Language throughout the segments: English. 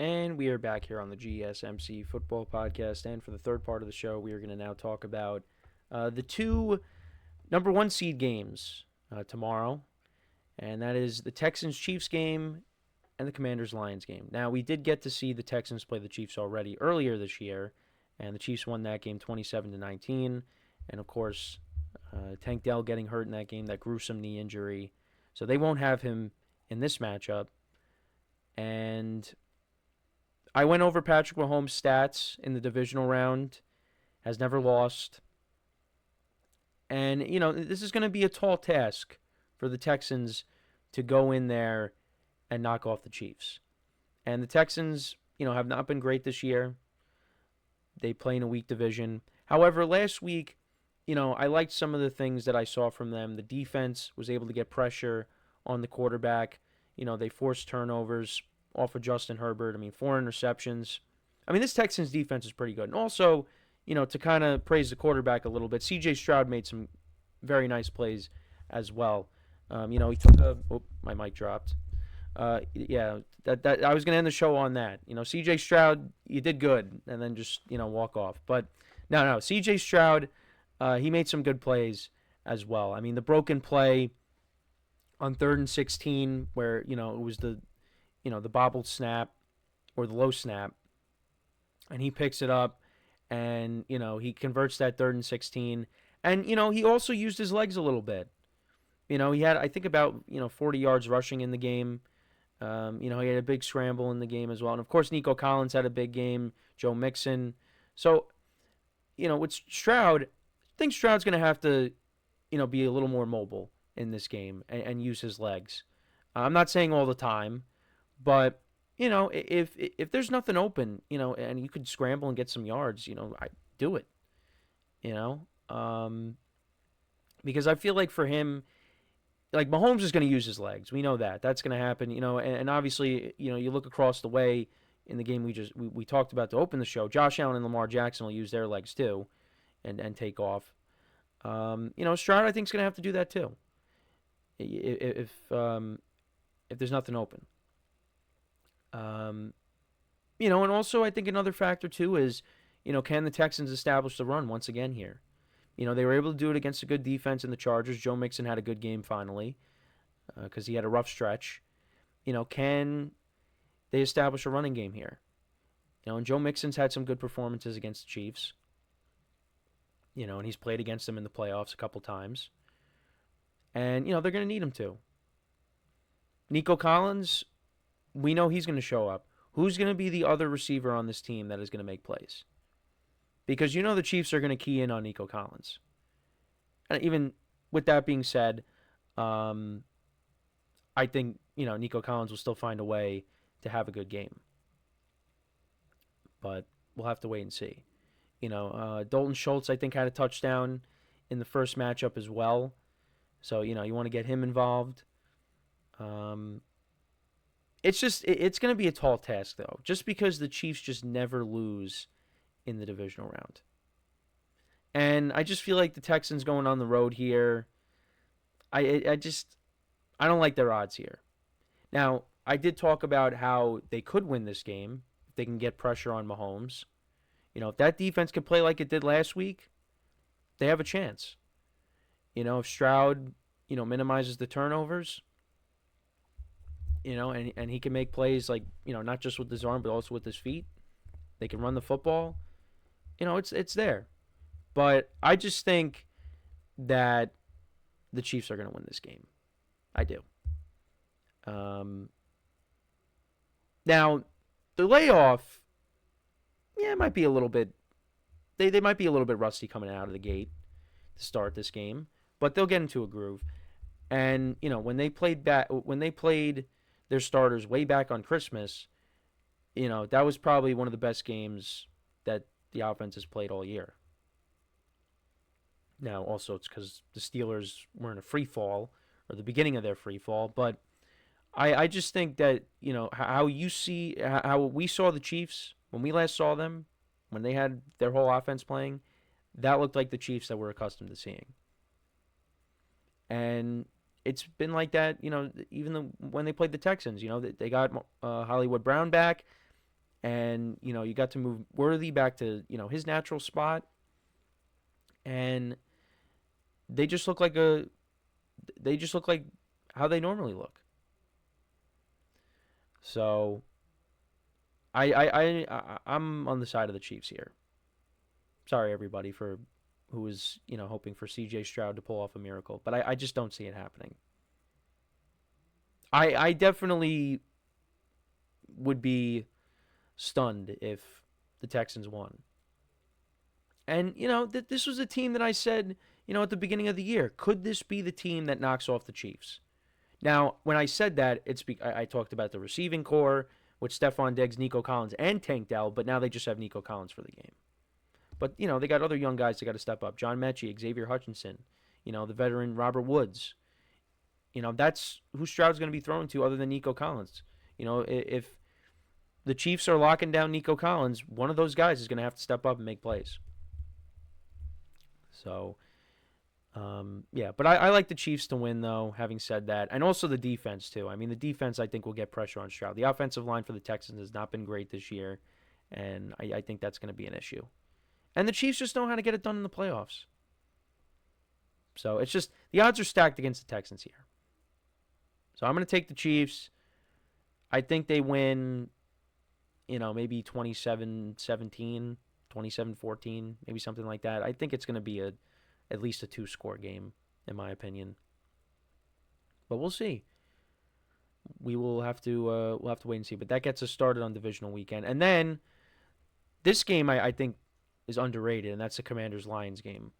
And we are back here on the GSMC football podcast. And for the third part of the show, we are going to now talk about the two number one seed games tomorrow. And that is the Texans Chiefs game and the Commanders Lions game. Now, we did get to see the Texans play the Chiefs already earlier this year. And the Chiefs won that game 27-19. And of course, Tank Dell getting hurt in that game, that gruesome knee injury. So they won't have him in this matchup. And I went over Patrick Mahomes' stats in the divisional round. Has never lost. And, this is going to be a tall task for the Texans to go in there and knock off the Chiefs. And the Texans, have not been great this year. They play in a weak division. However, last week, I liked some of the things that I saw from them. The defense was able to get pressure on the quarterback. They forced turnovers off of Justin Herbert. 4 interceptions. This Texans defense is pretty good. And also, to kind of praise the quarterback a little bit, C.J. Stroud made some very nice plays as well. He took my mic dropped. That I was going to end the show on that. C.J. Stroud, you did good, and then just, walk off. But no, C.J. Stroud, he made some good plays as well. The broken play on 3rd and 16 where, it was the bobbled snap or the low snap, and he picks it up, and, he converts that 3rd and 16. And, he also used his legs a little bit. He had, I think, about, 40 yards rushing in the game. He had a big scramble in the game as well. And, of course, Nico Collins had a big game, Joe Mixon. So, with Stroud, I think Stroud's going to have to, be a little more mobile in this game and use his legs. I'm not saying all the time, but, if there's nothing open, and you could scramble and get some yards, I do it, because I feel like for him, like Mahomes is going to use his legs. We know that. That's going to happen, and obviously, you look across the way in the game we talked about to open the show, Josh Allen and Lamar Jackson will use their legs too and take off. Stroud, I think, is going to have to do that too if there's nothing open. And also I think another factor too is, can the Texans establish the run once again here? They were able to do it against a good defense in the Chargers. Joe Mixon had a good game finally because he had a rough stretch. Can they establish a running game here? And Joe Mixon's had some good performances against the Chiefs. And he's played against them in the playoffs a couple times. And, they're going to need him to. Nico Collins, we know he's going to show up. Who's going to be the other receiver on this team that is going to make plays? Because the Chiefs are going to key in on Nico Collins. And even with that being said, I think, Nico Collins will still find a way to have a good game. But we'll have to wait and see. Dalton Schultz, I think, had a touchdown in the first matchup as well. So, you want to get him involved. It's going to be a tall task, though, just because the Chiefs just never lose in the divisional round. And I just feel like the Texans going on the road here, I don't like their odds here. Now, I did talk about how they could win this game if they can get pressure on Mahomes. If that defense can play like it did last week, they have a chance. If Stroud, minimizes the turnovers, and he can make plays like, not just with his arm, but also with his feet. They can run the football. It's there. But I just think that the Chiefs are going to win this game. I do. Now, the layoff, it might be a little bit, they might be a little bit rusty coming out of the gate to start this game, but they'll get into a groove. And, when they played their starters way back on Christmas, that was probably one of the best games that the offense has played all year. Now, also, it's because the Steelers were in a free fall, or the beginning of their free fall. But I just think that, how we saw the Chiefs when we last saw them, when they had their whole offense playing, that looked like the Chiefs that we're accustomed to seeing. And it's been like that, even when they played the Texans. They got Hollywood Brown back. And, you got to move Worthy back to, his natural spot. And they just look like how they normally look. So I'm on the side of the Chiefs here. Sorry, everybody, for who was, hoping for C.J. Stroud to pull off a miracle. But I just don't see it happening. I definitely would be stunned if the Texans won. And, this was a team that I said, at the beginning of the year, could this be the team that knocks off the Chiefs? Now, when I said that, I talked about the receiving core with Stephon Diggs, Nico Collins, and Tank Dell, but now they just have Nico Collins for the game. But, they got other young guys that got to step up. John Mechie, Xavier Hutchinson, the veteran Robert Woods. That's who Stroud's going to be throwing to other than Nico Collins. If the Chiefs are locking down Nico Collins, one of those guys is going to have to step up and make plays. So, yeah. But I like the Chiefs to win, though, having said that. And also the defense, too. I mean, the defense, I think, will get pressure on Stroud. The offensive line for the Texans has not been great this year, and I think that's going to be an issue. And the Chiefs just know how to get it done in the playoffs. So, it's just, the odds are stacked against the Texans here. So, I'm going to take the Chiefs. I think they win, maybe 27-17, 27-14, maybe something like that. I think it's going to be at least a 2-score game, in my opinion. But we'll see. We'll have to wait and see. But that gets us started on divisional weekend. And then this game I think is underrated, and that's the Commanders-Lions game.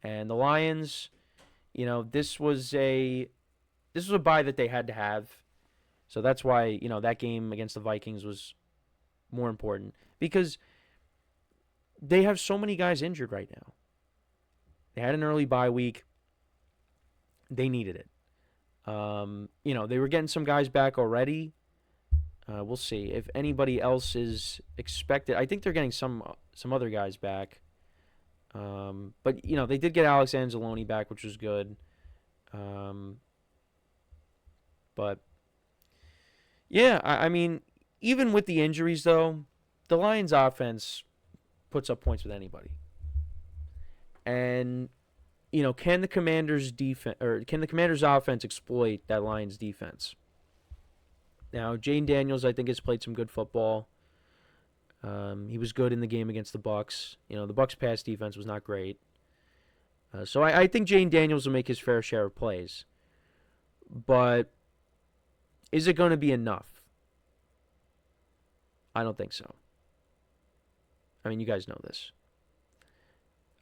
And the Lions, this was a bye that they had to have. So that's why, that game against the Vikings was more important. Because they have so many guys injured right now. They had an early bye week. They needed it. They were getting some guys back already. We'll see if anybody else is expected. I think they're getting some other guys back. But they did get Alex Anzalone back, which was good. But yeah, I mean, even with the injuries though, the Lions offense puts up points with anybody. And can the Commanders offense exploit that Lions defense? Now, Jane Daniels, I think, has played some good football. He was good in the game against the Bucs. The Bucs pass defense was not great. So I think Jane Daniels will make his fair share of plays. But is it going to be enough? I don't think so. I mean, you guys know this.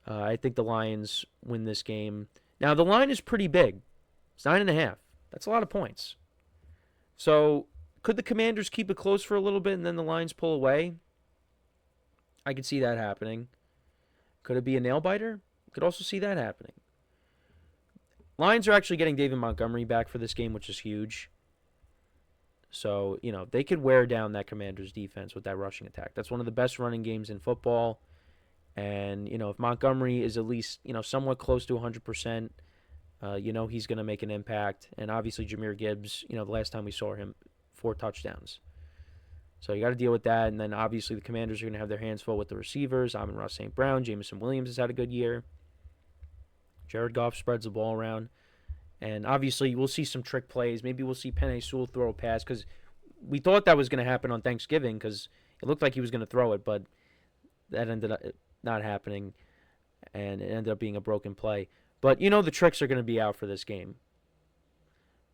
I think the Lions win this game. Now, the line is pretty big. It's 9.5. That's a lot of points. So, could the Commanders keep it close for a little bit and then the Lions pull away? I could see that happening. Could it be a nail-biter? Could also see that happening. Lions are actually getting David Montgomery back for this game, which is huge. So, they could wear down that Commanders defense with that rushing attack. That's one of the best running games in football. And, if Montgomery is at least, somewhat close to 100%, he's going to make an impact. And obviously Jahmyr Gibbs, the last time we saw him, 4 touchdowns. So you got to deal with that. And then obviously the Commanders are going to have their hands full with the receivers. Amon-Ra St. Brown, Jameson Williams has had a good year. Jared Goff spreads the ball around. And obviously we'll see some trick plays. Maybe we'll see Penei Sewell throw a pass because we thought that was going to happen on Thanksgiving because it looked like he was going to throw it, but that ended up not happening, and it ended up being a broken play. But, the tricks are going to be out for this game.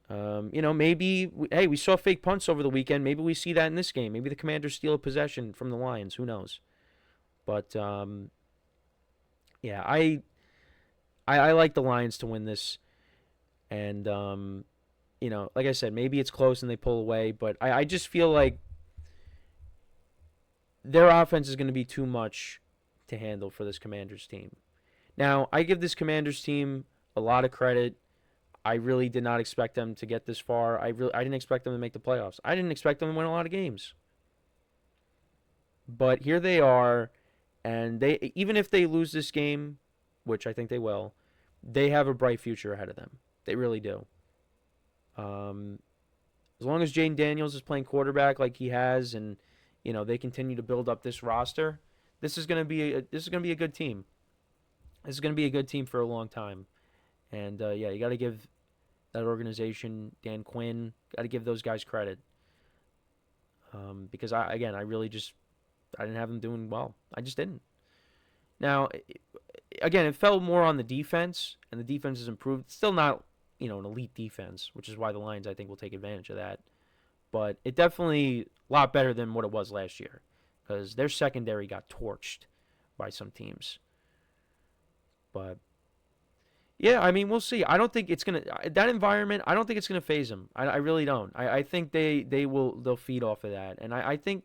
Maybe, we saw fake punts over the weekend. Maybe we see that in this game. Maybe the Commanders steal a possession from the Lions. Who knows? But, yeah, I like the Lions to win this. And, like I said, maybe it's close and they pull away. But I just feel like their offense is going to be too much to handle for this Commanders team. Now, I give this Commanders team a lot of credit. I really did not expect them to get this far. I didn't expect them to make the playoffs. I didn't expect them to win a lot of games. But here they are, and they even if they lose this game, which I think they will, they have a bright future ahead of them. They really do. As long as Jane Daniels is playing quarterback like he has, and they continue to build up this roster, this is going to be a good team. This is going to be a good team for a long time. And yeah, you got to give that organization, Dan Quinn, got to give those guys credit. Because I really just I didn't have them doing well. I just didn't. Now, again, it fell more on the defense, and the defense has improved. It's still not, an elite defense, which is why the Lions, I think, will take advantage of that. But it definitely a lot better than what it was last year, because their secondary got torched by some teams. But yeah, I mean, we'll see. I don't think it's gonna that environment. I don't think it's gonna phase them. I really don't. I think they'll feed off of that, and I think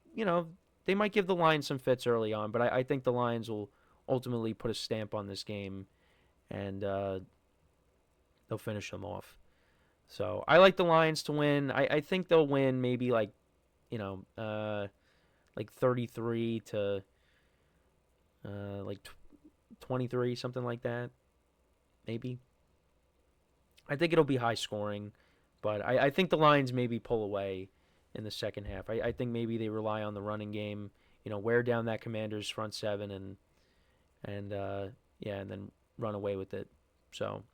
they might give the Lions some fits early on, but I think the Lions will ultimately put a stamp on this game, and they'll finish them off. So I like the Lions to win. I think they'll win maybe like 33 to like 23, something like that. Maybe. I think it'll be high scoring, but I think the Lions maybe pull away in the second half. I think maybe they rely on the running game, wear down that Commanders front seven and yeah, and then run away with it. So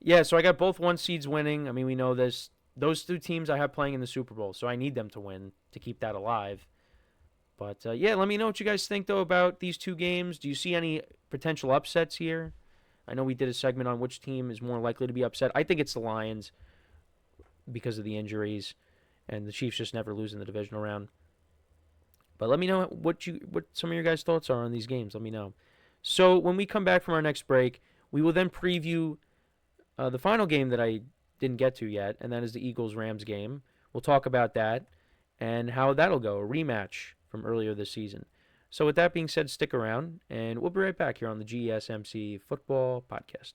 yeah, so I got both one seeds winning. I mean, we know this. Those two teams I have playing in the Super Bowl, so I need them to win to keep that alive. But yeah, let me know what you guys think though about these two games. Do you see any potential upsets here? I know we did a segment on which team is more likely to be upset. I think it's the Lions because of the injuries, and the Chiefs just never lose in the divisional round. But let me know what some of your guys' thoughts are on these games. Let me know. So when we come back from our next break, we will then preview the final game that I didn't get to yet, and that is the Eagles-Rams game. We'll talk about that and how that'll go, a rematch from earlier this season. So with that being said, stick around, and we'll be right back here on the GSMC Football Podcast.